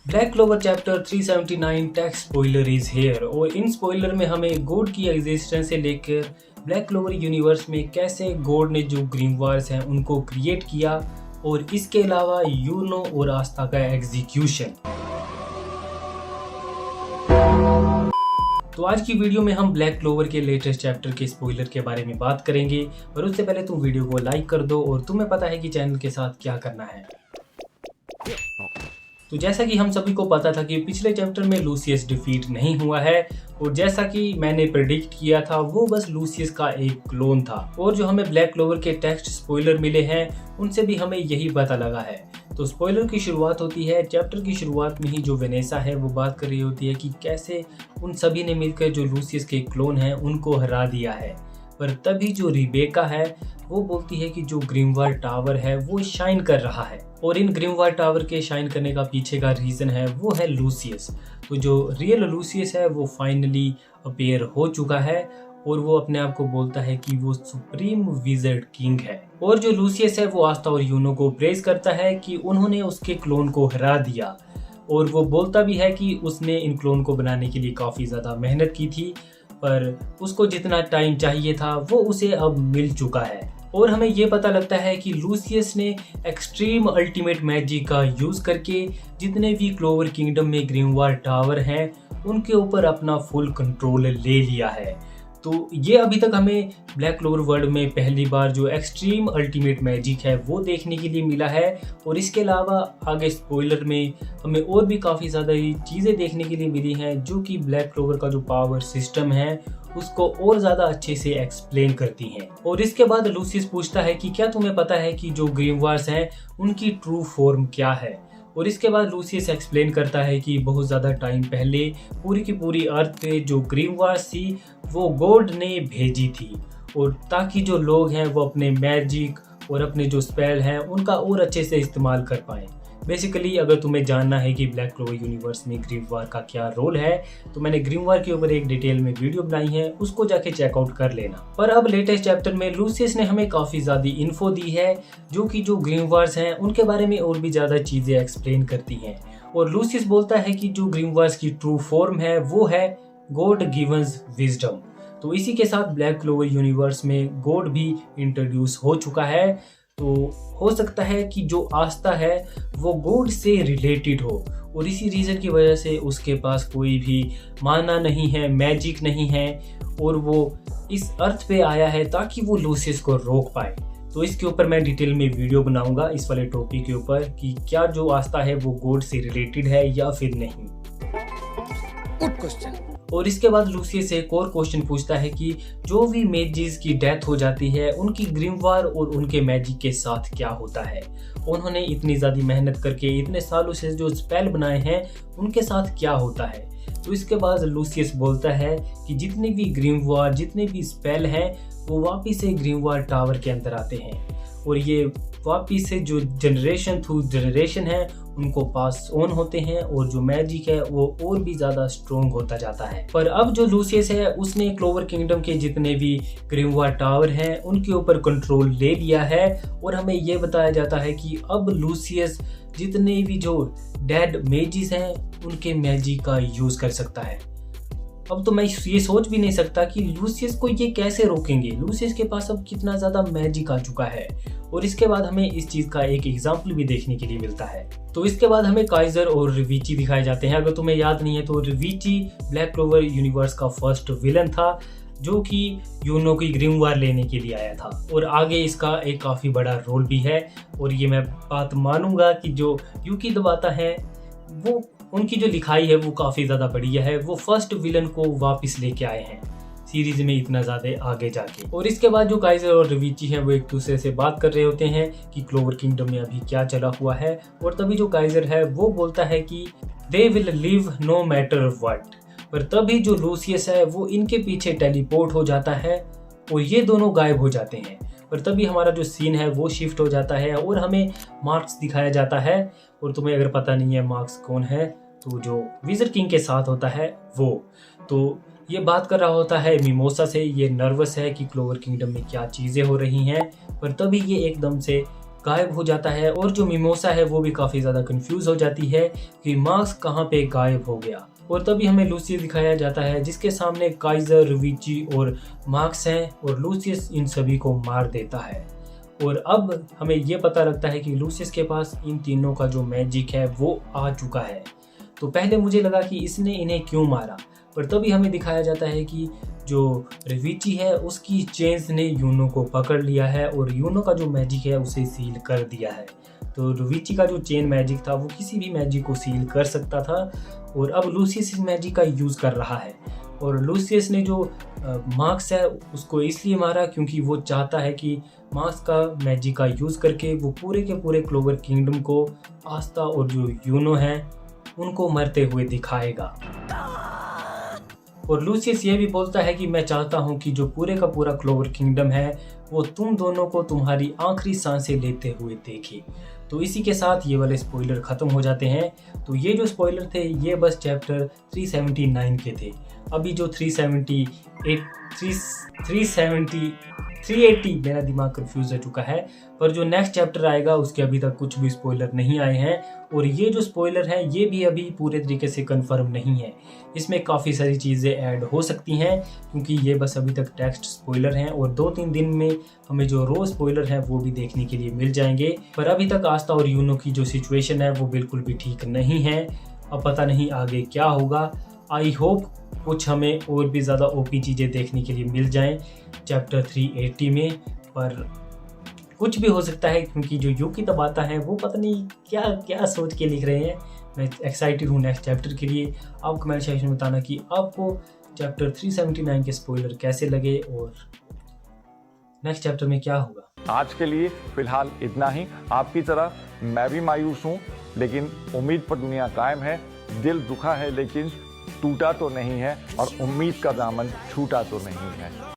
Black clover chapter 379 tax spoiler is here. और इन spoiler में हमें गॉड की एग्जिस्टेंस से लेकर ब्लैक क्लोवर यूनिवर्स में कैसे गॉड ने जो ग्रीमवार्स हैं उनको क्रिएट किया और इसके अलावा यूनो और आस्था का एग्जीक्यूशन। तो आज की वीडियो में हम ब्लैक क्लोवर के लेटेस्ट चैप्टर के स्पॉइलर के बारे में बात करेंगे, पर उससे पहले तुम वीडियो को लाइक कर दो और तुम्हें पता है कि चैनल के साथ क्या करना है। तो जैसा कि हम सभी को पता था कि पिछले चैप्टर में लूसियस डिफीट नहीं हुआ है और जैसा कि मैंने प्रेडिक्ट किया था वो बस लूसियस का एक क्लोन था। और जो हमें ब्लैक क्लोवर के टेक्स्ट स्पॉइलर मिले हैं उनसे भी हमें यही पता लगा है। तो स्पॉइलर की शुरुआत होती है चैप्टर की शुरुआत में ही। जो वेनेसा है वो बात कर रही होती है कि कैसे उन सभी ने मिलकर जो लूसियस के क्लोन हैं उनको हरा दिया है। पर तभी जो रिबेका है वो बोलती है कि जो ग्रीमवार टावर है वो शाइन कर रहा है और इन ग्रीमवार टावर के शाइन करने का पीछे का रीज़न है वो है लूसियस। तो जो रियल लूसियस है वो फाइनली अपीयर हो चुका है और वो अपने आप को बोलता है कि वो सुप्रीम विज़र्ड किंग है। और जो लूसियस है वो आस्था और यूनो को प्रेज करता है कि उन्होंने उसके क्लोन को हरा दिया और वो बोलता भी है कि उसने इन क्लोन को बनाने के लिए काफ़ी ज़्यादा मेहनत की थी, पर उसको जितना टाइम चाहिए था वो उसे अब मिल चुका है। और हमें ये पता लगता है कि लूसियस ने एक्सट्रीम अल्टीमेट मैजिक का यूज़ करके जितने भी क्लोवर किंगडम में ग्रीमवार टावर हैं उनके ऊपर अपना फुल कंट्रोल ले लिया है। तो ये अभी तक हमें ब्लैक क्लोवर वर्ल्ड में पहली बार जो एक्सट्रीम अल्टीमेट मैजिक है वो देखने के लिए मिला है। और इसके अलावा आगे स्पॉइलर में हमें और भी काफ़ी ज़्यादा चीज़ें देखने के लिए मिली हैं जो कि ब्लैक क्लोवर का जो पावर सिस्टम है उसको और ज़्यादा अच्छे से एक्सप्लेन करती हैं। और इसके बाद लूसियस पूछता है कि क्या तुम्हें पता है कि जो ग्रीमवार्स हैं उनकी ट्रू फॉर्म क्या है। और इसके बाद लूसियस एक्सप्लेन करता है कि बहुत ज़्यादा टाइम पहले पूरी की पूरी अर्थ पे जो ग्रीमवार्स थी वो गॉड ने भेजी थी और ताकि जो लोग हैं वो अपने मैजिक और अपने जो स्पेल हैं उनका और अच्छे से इस्तेमाल कर पाएँ। बेसिकली अगर तुम्हें जानना है कि ब्लैक क्लोवर यूनिवर्स में ग्रीमवार का क्या रोल है तो मैंने ग्रीमवार के ऊपर एक डिटेल में वीडियो बनाई है, उसको जाके चेकआउट कर लेना। पर अब लेटेस्ट चैप्टर में लूसियस ने हमें काफ़ी ज़्यादा इन्फो दी है जो कि जो ग्रीमवार्स हैं उनके बारे में और भी ज़्यादा चीज़ें एक्सप्लेन करती हैं। और लूसियस बोलता है कि जो ग्रीमवार्स की ट्रू फॉर्म है वो है गॉड गिवन्स विजडम। तो इसी के साथ ब्लैक क्लोवर यूनिवर्स में गॉड भी इंट्रोड्यूस हो चुका है। तो हो सकता है कि जो आस्था है वो गॉड से रिलेटेड हो और इसी रीज़न की वजह से उसके पास कोई भी माना नहीं है, मैजिक नहीं है और वो इस अर्थ पे आया है ताकि वो लूसियस को रोक पाए। तो इसके ऊपर मैं डिटेल में वीडियो बनाऊंगा इस वाले टॉपिक के ऊपर कि क्या जो आस्था है वो गॉड से रिलेटेड है या फिर नहीं। Good question. और इसके बाद लूसियस एक और क्वेश्चन पूछता है कि जो भी मेजिस की डेथ हो जाती है उनकी ग्रीमवार और उनके मैजिक के साथ क्या होता है। उन्होंने इतनी ज़्यादा मेहनत करके इतने सालों से जो स्पेल बनाए हैं उनके साथ क्या होता है। तो इसके बाद लूसियस बोलता है कि जितने भी ग्रीमवार जितने भी स्पेल हैं वो वापिस से ग्रीमवार टावर के अंदर आते हैं और ये वापिस से जो जनरेशन थ्रू जनरेशन है उनको पास ऑन होते हैं और जो मैजिक है वो और भी ज़्यादा स्ट्रॉन्ग होता जाता है। पर अब जो लूसियस है उसने क्लोवर किंगडम के जितने भी ग्रीमवार टावर हैं उनके ऊपर कंट्रोल ले लिया है और हमें ये बताया जाता है कि अब लूसियस जितने भी जो डेड मेजिस हैं उनके मैजिक का यूज़ कर सकता है। अब तो मैं ये सोच भी नहीं सकता कि लूसियस को ये कैसे रोकेंगे। लूसियस के पास अब कितना ज़्यादा मैजिक आ चुका है। और इसके बाद हमें इस चीज़ का एक एग्जाम्पल भी देखने के लिए मिलता है। तो इसके बाद हमें काइजर और रिविची दिखाए जाते हैं। अगर तुम्हें याद नहीं है तो रिविची ब्लैक क्लोवर यूनिवर्स का फर्स्ट विलन था जो कि यूनो की ग्रीमवार लेने के लिए आया था और आगे इसका एक काफ़ी बड़ा रोल भी है। और ये मैं बात मानूंगा कि जो यूकी दबाता है वो उनकी जो लिखाई है वो काफ़ी ज़्यादा बढ़िया है। वो फर्स्ट विलन को वापस लेके आए हैं सीरीज में इतना ज़्यादा आगे जाके। और इसके बाद जो काइजर और रिविची हैं वो एक दूसरे से बात कर रहे होते हैं कि क्लोवर किंगडम में अभी क्या चला हुआ है। और तभी जो काइजर है वो बोलता है कि they will live no matter what. पर तभी जो लूसियस है वो इनके पीछे टेलीपोर्ट हो जाता है और ये दोनों गायब हो जाते हैं। पर तभी हमारा जो सीन है वो शिफ्ट हो जाता है और हमें मार्क्स दिखाया जाता है। और तुम्हें अगर पता नहीं है मार्क्स कौन है तो जो विज़र्ड किंग के साथ होता है वो, तो ये बात कर रहा होता है मिमोसा से। ये नर्वस है कि क्लोवर किंगडम में क्या चीज़ें हो रही हैं। पर तभी ये एकदम से गायब हो जाता है और जो मिमोसा है वो भी काफ़ी ज़्यादा कंफ्यूज हो जाती है कि मार्क्स कहाँ पे गायब हो गया। और तभी हमें लूसियस दिखाया जाता है जिसके सामने काइजर, रिविची और मार्क्स हैं और लूसियस इन सभी को मार देता है। और अब हमें ये पता लगता है कि लूसियस के पास इन तीनों का जो मैजिक है वो आ चुका है। तो पहले मुझे लगा कि इसने इन्हें क्यों मारा, पर तभी हमें दिखाया जाता है कि जो रिविची है उसकी चेन्स ने यूनो को पकड़ लिया है और यूनो का जो मैजिक है उसे सील कर दिया है। तो रिविची का जो चेन मैजिक था वो किसी भी मैजिक को सील कर सकता था और अब लूसियस इस मैजिक का यूज़ कर रहा है। और लूसियस ने जो मार्क्स है उसको इसलिए मारा क्योंकि वो चाहता है कि मार्क्स का मैजिक का यूज़ करके वो पूरे के पूरे क्लोवर किंगडम को आस्था और जो यूनो है उनको मरते हुए दिखाएगा। और लूसियस ये भी बोलता है कि मैं चाहता हूँ कि जो पूरे का पूरा क्लोवर किंगडम है वो तुम दोनों को तुम्हारी आखिरी सांसें लेते हुए देखे। तो इसी के साथ ये वाले स्पॉइलर ख़त्म हो जाते हैं। तो ये जो स्पॉइलर थे ये बस चैप्टर 379 के थे। अभी जो 380 मेरा दिमाग कंफ्यूज हो चुका है, पर जो नेक्स्ट चैप्टर आएगा उसके अभी तक कुछ भी स्पॉइलर नहीं आए हैं। और ये जो स्पॉइलर हैं ये भी अभी पूरे तरीके से कंफर्म नहीं है, इसमें काफ़ी सारी चीज़ें ऐड हो सकती हैं क्योंकि ये बस अभी तक टेक्स्ट स्पॉइलर हैं और 2-3 दिन में हमें जो रो स्पॉइलर हैं वो भी देखने के लिए मिल जाएंगे। पर अभी तक आस्था और यूनो की जो सिचुएशन है वो बिल्कुल भी ठीक नहीं है। अब पता नहीं आगे क्या होगा। आई होप कुछ हमें और भी ज़्यादा ओपी चीज़ें देखने के लिए मिल जाएं चैप्टर 380 में, पर कुछ भी हो सकता है क्योंकि जो यूकी तबाता है वो पता नहीं क्या क्या सोच के लिख रहे हैं। मैं एक्साइटेड हूँ नेक्स्ट चैप्टर के लिए। आप कमेंट सेक्शन में बताना कि आपको चैप्टर 379 के स्पॉइलर कैसे लगे और नेक्स्ट चैप्टर में क्या होगा। आज के लिए फिलहाल इतना ही। आपकी तरह मैं भी मायूस हूँ, लेकिन उम्मीद पर दुनिया कायम है। दिल दुखा है लेकिन टूटा तो नहीं है और उम्मीद का दामन छूटा तो नहीं है।